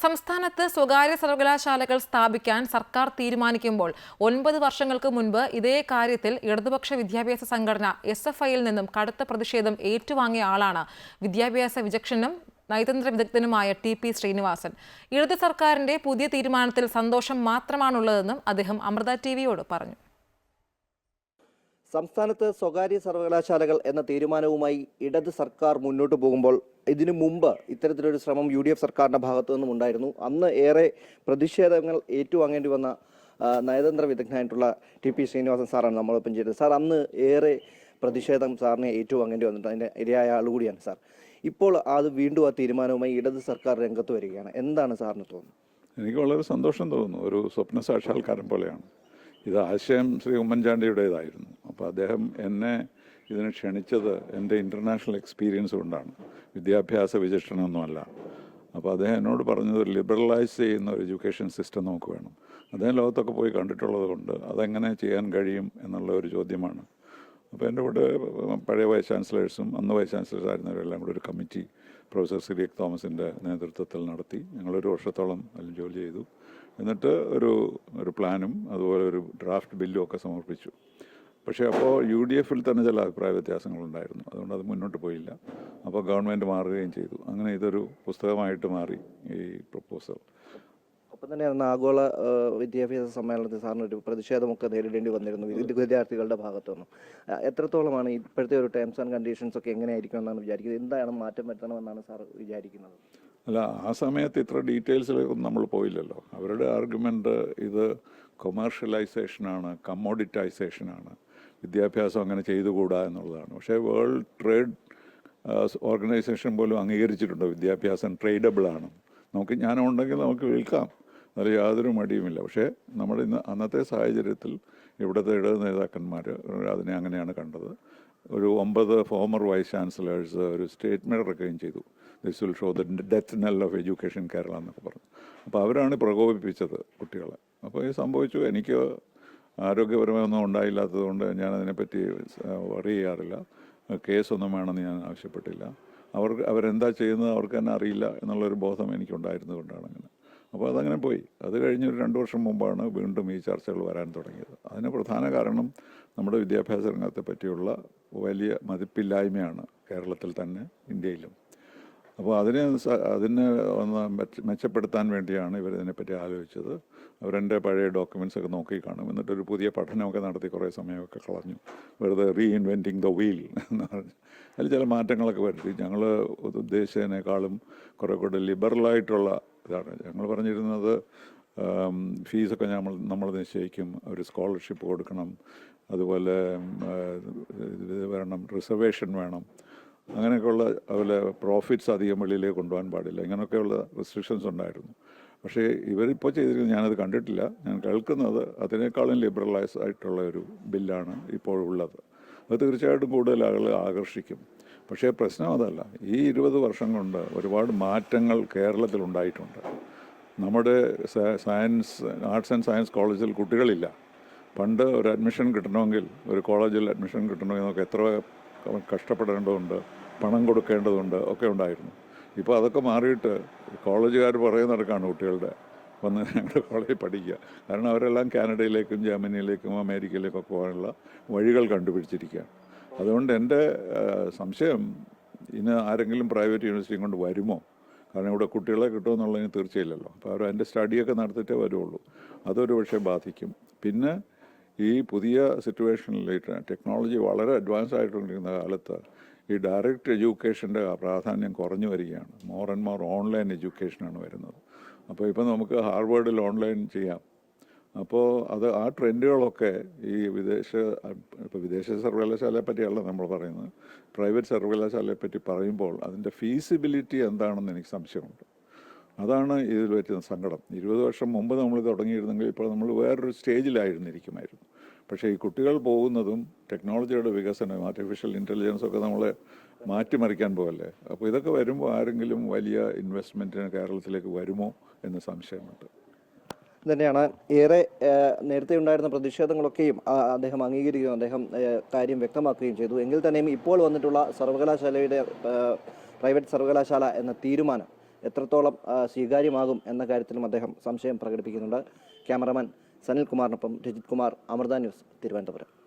സംസ്ഥാനത്ത് സ്വകാര്യ സർവകലാശാലകൾ സ്ഥാപിക്കാൻ സർക്കാർ തീരുമാനിക്കുമ്പോൾ 9 വർഷങ്ങൾക്ക് മുൻപ് ഇതേ കാര്യത്തിൽ ഇടതുപക്ഷ വിദ്യാഭ്യാസ സംഘടന SFIയിൽ നിന്നും കടുത്ത പ്രതിഷേധം ഏറ്റുവാങ്ങിയ ആളാണ് വിദ്യാഭ്യാസ വിചക്ഷണനും നയതന്ത്ര വിദഗ്ധനുമായ TP ശ്രീനിവാസൻ. ഇടത് സർക്കാരിന്റെ പുതിയ തീരുമാനത്തിൽ സന്തോഷം മാത്രമാണുള്ളതെന്നും അദ്ദേഹം അമൃത TVയോട് പറഞ്ഞു. സംസ്ഥാനത്ത് സ്വകാര്യ സർവകലാശാലകൾ എന്ന തീരുമാനവുമായി ഇടത് സർക്കാർ മുന്നോട്ട് പോകുമ്പോൾ ഇതിനു മുമ്പ് ഇത്തരത്തിലൊരു ശ്രമം UDF സർക്കാരിൻ്റെ ഭാഗത്തു നിന്നും ഉണ്ടായിരുന്നു. അന്ന് ഏറെ പ്രതിഷേധങ്ങൾ ഏറ്റുവാങ്ങേണ്ടി വന്ന നയതന്ത്ര വിദഗ്ധനായിട്ടുള്ള TP ശ്രീനിവാസൻ സാറാണ് നമ്മളൊപ്പം ചെയ്തത്. സാർ, അന്ന് ഏറെ പ്രതിഷേധം സാറിനെ ഏറ്റുവാങ്ങേണ്ടി വന്നിട്ട് അതിൻ്റെ ഇരയായ ആളുകൂടിയാണ് സാർ. ഇപ്പോൾ അത് വീണ്ടും ആ തീരുമാനവുമായി ഇടത് സർക്കാർ രംഗത്ത് വരികയാണ്. എന്താണ് സാറിന് തോന്നുന്നത്? എനിക്ക് വളരെ സന്തോഷം തോന്നുന്നു. ഒരു സ്വപ്ന സാക്ഷാത്കാരം പോലെയാണ്. ഇത് ആശയം ശ്രീ ഉമ്മൻചാണ്ടിയുടേതായിരുന്നു. അപ്പോൾ അദ്ദേഹം എന്നെ ഇതിന് ക്ഷണിച്ചത് എൻ്റെ ഇൻ്റർനാഷണൽ എക്സ്പീരിയൻസ് കൊണ്ടാണ്, വിദ്യാഭ്യാസ വിചക്ഷണമൊന്നുമല്ല. അപ്പോൾ അദ്ദേഹം എന്നോട് പറഞ്ഞത് ഒരു ലിബറലൈസ് ചെയ്യുന്ന ഒരു എഡ്യൂക്കേഷൻ സിസ്റ്റം നമുക്ക് വേണം. അദ്ദേഹം ലോകത്തൊക്കെ പോയി കണ്ടിട്ടുള്ളത് കൊണ്ട് അതെങ്ങനെ ചെയ്യാൻ കഴിയും എന്നുള്ള ഒരു ചോദ്യമാണ്. അപ്പോൾ എൻ്റെ കൂടെ പഴയ വൈസ് ചാൻസലേഴ്സും അന്ന് വൈസ് ചാൻസലേഴ്സായിരുന്നവരെല്ലാം കൂടെ ഒരു കമ്മിറ്റി പ്രൊഫസർ സിറിയക് തോമസിൻ്റെ നേതൃത്വത്തിൽ നടത്തി. ഞങ്ങളൊരു വർഷത്തോളം അതിൽ ജോലി ചെയ്തു. എന്നിട്ട് ഒരു പ്ലാനും അതുപോലെ ഒരു ഡ്രാഫ്റ്റ് ബില്ലും ഒക്കെ സമർപ്പിച്ചു. പക്ഷേ അപ്പോൾ UDFിൽ തന്നെ ചില അഭിപ്രായ വ്യത്യാസങ്ങളുണ്ടായിരുന്നു. അതുകൊണ്ട് അത് മുന്നോട്ട് പോയില്ല. അപ്പോൾ ഗവൺമെൻറ് മാറുകയും ചെയ്തു. അങ്ങനെ ഇതൊരു പുസ്തകമായിട്ട് മാറി ഈ പ്രപ്പോസൽ. ഒപ്പം തന്നെ ആഗോള വിദ്യാഭ്യാസ സമ്മേളനത്തിൽ സാറിനൊരു പ്രതിഷേധമൊക്കെ നേരിടേണ്ടി വന്നിരുന്നു വിദ്യാർത്ഥികളുടെ ഭാഗത്തുനിന്നും. എത്രത്തോളമാണ് ഇപ്പോഴത്തെ ഒരു ടേംസ് ആൻഡ് കണ്ടീഷൻസ് ഒക്കെ എങ്ങനെയായിരിക്കും എന്നാണ് വിചാരിക്കുന്നത്? എന്താണ് മാറ്റം വരുത്തണമെന്നാണ് സാർ വിചാരിക്കുന്നത്? അല്ല, ആ സമയത്ത് ഇത്ര ഡീറ്റെയിൽസിലേക്കൊന്നും നമ്മൾ പോയില്ലല്ലോ. അവരുടെ ആർഗ്യുമെൻ്റ് ഇത് കൊമേഴ്ഷ്യലൈസേഷനാണ്, കമ്മോഡിറ്റൈസേഷനാണ്, വിദ്യാഭ്യാസം അങ്ങനെ ചെയ്തുകൂടാ എന്നുള്ളതാണ്. പക്ഷേ വേൾഡ് ട്രേഡ് ഓർഗനൈസേഷൻ പോലും അംഗീകരിച്ചിട്ടുണ്ട് വിദ്യാഭ്യാസം ട്രേഡബിളാണ്. നമുക്ക് ജ്ഞാനമുണ്ടെങ്കിൽ നമുക്ക് വിൽക്കാം, അതിൽ യാതൊരു മടിയുമില്ല. പക്ഷേ നമ്മുടെ അന്നത്തെ സാഹചര്യത്തിൽ ഇവിടുത്തെ ഇടത് നേതാക്കന്മാർ അതിനെ അങ്ങനെയാണ് കണ്ടത്. ഒരു 9 ഫോമർ വൈസ് ചാൻസലേഴ്സ് ഒരു സ്റ്റേറ്റ്മെൻറ്റ് ഇറക്കുകയും ചെയ്തു. This will show the death നെൽ ഓഫ് എഡ്യൂക്കേഷൻ കേരള എന്നൊക്കെ പറഞ്ഞു. അപ്പോൾ അവരാണ് പ്രകോപിപ്പിച്ചത് കുട്ടികളെ. അപ്പോൾ ഇത് സംഭവിച്ചു. എനിക്ക് ആരോഗ്യപരമൊന്നും ഉണ്ടായില്ലാത്തത് കൊണ്ട് ഞാനതിനെപ്പറ്റി വറി ചെയ്യാറില്ല. കേസൊന്നും വേണമെന്ന് ഞാൻ ആവശ്യപ്പെട്ടില്ല. അവരെന്താ ചെയ്യുന്നത് അവർക്ക് തന്നെ അറിയില്ല എന്നുള്ളൊരു ബോധം എനിക്കുണ്ടായിരുന്നത് കൊണ്ടാണ് അങ്ങനെ. അപ്പോൾ അതങ്ങനെ പോയി. അത് കഴിഞ്ഞ് ഒരു 2 വർഷം മുമ്പാണ് വീണ്ടും ഈ ചർച്ചകൾ വരാൻ തുടങ്ങിയത്. അതിന് പ്രധാന കാരണം നമ്മുടെ വിദ്യാഭ്യാസ രംഗത്തെ പറ്റിയുള്ള വലിയ മതിപ്പില്ലായ്മയാണ് കേരളത്തിൽ തന്നെ, ഇന്ത്യയിലും. അപ്പോൾ അതിനെ ഒന്ന് മെച്ചപ്പെടുത്താൻ വേണ്ടിയാണ് ഇവരിതിനെപ്പറ്റി ആലോചിച്ചത്. അവരെൻ്റെ പഴയ ഡോക്യുമെൻറ്റ്സൊക്കെ നോക്കി കാണും. എന്നിട്ടൊരു പുതിയ പഠനമൊക്കെ നടത്തി കുറേ സമയമൊക്കെ കളഞ്ഞു. വെറുതെ റീഇൻവെൻറ്റിങ് ദ വീൽ എന്ന് പറഞ്ഞു. അതിൽ ചില മാറ്റങ്ങളൊക്കെ വരുത്തി. ഞങ്ങൾ ഉദ്ദേശിച്ചതിനേക്കാളും കുറേ കൂടെ ലിബറലായിട്ടുള്ള ഇതാണ്. ഞങ്ങൾ പറഞ്ഞിരുന്നത് ഫീസൊക്കെ നമ്മൾ നിശ്ചയിക്കും, ഒരു സ്കോളർഷിപ്പ് കൊടുക്കണം, അതുപോലെ ഇത് വേണം, റിസർവേഷൻ വേണം, അങ്ങനെയൊക്കെയുള്ള അതുപോലെ പ്രോഫിറ്റ്സ് അധികം വെളിയിലേക്ക് കൊണ്ടുപോകാൻ പാടില്ല, ഇങ്ങനെയൊക്കെയുള്ള റെസ്ട്രിക്ഷൻസ് ഉണ്ടായിരുന്നു. പക്ഷേ ഇവരിപ്പോൾ ചെയ്തിരിക്കുന്നത് ഞാനത് കണ്ടിട്ടില്ല. ഞാൻ കേൾക്കുന്നത് അതിനേക്കാളും ലിബറലൈസ് ആയിട്ടുള്ള ഒരു ബില്ലാണ് ഇപ്പോഴുള്ളത്. അത് തീർച്ചയായിട്ടും കൂടുതൽ ആളുകളെ ആകർഷിക്കും. പക്ഷേ പ്രശ്നം അതല്ല. ഈ 20 വർഷം കൊണ്ട് ഒരുപാട് മാറ്റങ്ങൾ കേരളത്തിലുണ്ടായിട്ടുണ്ട്. നമ്മുടെ ആർട്സ് ആൻഡ് സയൻസ് കോളേജിൽ കുട്ടികളില്ല. പണ്ട് ഒരു അഡ്മിഷൻ കിട്ടണമെങ്കിൽ, ഒരു കോളേജിൽ അഡ്മിഷൻ കിട്ടണമെങ്കിൽ നമുക്ക് എത്ര കഷ്ടപ്പെടേണ്ടതുണ്ട്, പണം കൊടുക്കേണ്ടതുണ്ട് ഒക്കെ ഉണ്ടായിരുന്നു. ഇപ്പോൾ അതൊക്കെ മാറിയിട്ട് കോളേജുകാർ പറയുന്നിടക്കാണ് കുട്ടികളുടെ വന്ന് ഞങ്ങളുടെ കോളേജിൽ പഠിക്കുക. കാരണം അവരെല്ലാം കാനഡയിലേക്കും ജർമ്മനിയിലേക്കും അമേരിക്കയിലേക്കൊക്കെ പോകാനുള്ള വഴികൾ കണ്ടുപിടിച്ചിരിക്കുകയാണ്. അതുകൊണ്ട് എൻ്റെ സംശയം, ഇന്ന് ആരെങ്കിലും പ്രൈവറ്റ് യൂണിവേഴ്സിറ്റിയും കൊണ്ട് വരുമോ? കാരണം ഇവിടെ കുട്ടികളെ കിട്ടുമെന്നുള്ളതിന് തീർച്ചയില്ലല്ലോ. അപ്പോൾ അവർ അതിൻ്റെ സ്റ്റഡിയൊക്കെ നടത്തിയിട്ടേ വരുള്ളൂ. അതൊരു പക്ഷേ ബാധിക്കും. പിന്നെ ഈ പുതിയ സിറ്റുവേഷനിൽ ടെക്നോളജി വളരെ അഡ്വാൻസ് ആയിട്ടുകൊണ്ടിരിക്കുന്ന കാലത്ത് ഈ ഡയറക്റ്റ് എഡ്യൂക്കേഷൻ്റെ പ്രാധാന്യം കുറഞ്ഞു വരികയാണ്. മോർ ആൻഡ് മോർ ഓൺലൈൻ എഡ്യൂക്കേഷനാണ് വരുന്നത്. അപ്പോൾ ഇപ്പോൾ നമുക്ക് ഹാർവേഡിൽ ഓൺലൈൻ ചെയ്യാം. അപ്പോൾ ആ ട്രെൻഡുകളൊക്കെ ഈ വിദേശ സർവകലാശാലയെ പറ്റിയല്ല നമ്മൾ പറയുന്നത്, പ്രൈവറ്റ് സർവകലാശാലയെ പറ്റി പറയുമ്പോൾ അതിൻ്റെ ഫീസിബിലിറ്റി എന്താണെന്ന് എനിക്ക് സംശയമുണ്ട്. അതാണ് ഇതിൽ പറ്റുന്ന സങ്കടം. 20 വർഷം മുമ്പ് നമ്മൾ തുടങ്ങിയിരുന്നെങ്കിൽ ഇപ്പോൾ നമ്മൾ വേറൊരു സ്റ്റേജിലായിരുന്നിരിക്കുമായിരുന്നു. പക്ഷേ ഈ കുട്ടികൾ പോകുന്നതും ടെക്നോളജിയുടെ വികസനവും ആർട്ടിഫിഷ്യൽ ഇൻ്റലിജൻസൊക്കെ നമ്മളെ മാറ്റിമറിക്കാൻ പോകല്ലേ. അപ്പോൾ ഇതൊക്കെ വരുമ്പോൾ ആരെങ്കിലും വലിയ ഇൻവെസ്റ്റ്മെൻറ്റിന് കേരളത്തിലേക്ക് വരുമോ എന്ന് സംശയമുണ്ട്. തന്നെയാണ്. ഏറെ നേരത്തെ ഉണ്ടായിരുന്ന പ്രതിഷേധങ്ങളൊക്കെയും അദ്ദേഹം അംഗീകരിക്കുകയും അദ്ദേഹം കാര്യം വ്യക്തമാക്കുകയും ചെയ്തു. എങ്കിൽ തന്നെയും ഇപ്പോൾ വന്നിട്ടുള്ള സർവകലാശാലയുടെ പ്രൈവറ്റ് സർവകലാശാല എന്ന തീരുമാനം എത്രത്തോളം സ്വീകാര്യമാകും എന്ന കാര്യത്തിലും അദ്ദേഹം സംശയം പ്രകടിപ്പിക്കുന്നുണ്ട്. ക്യാമറമാൻ സനിൽകുമാറിനൊപ്പം രജിത് കുമാർ, അമൃത ന്യൂസ്, തിരുവനന്തപുരം.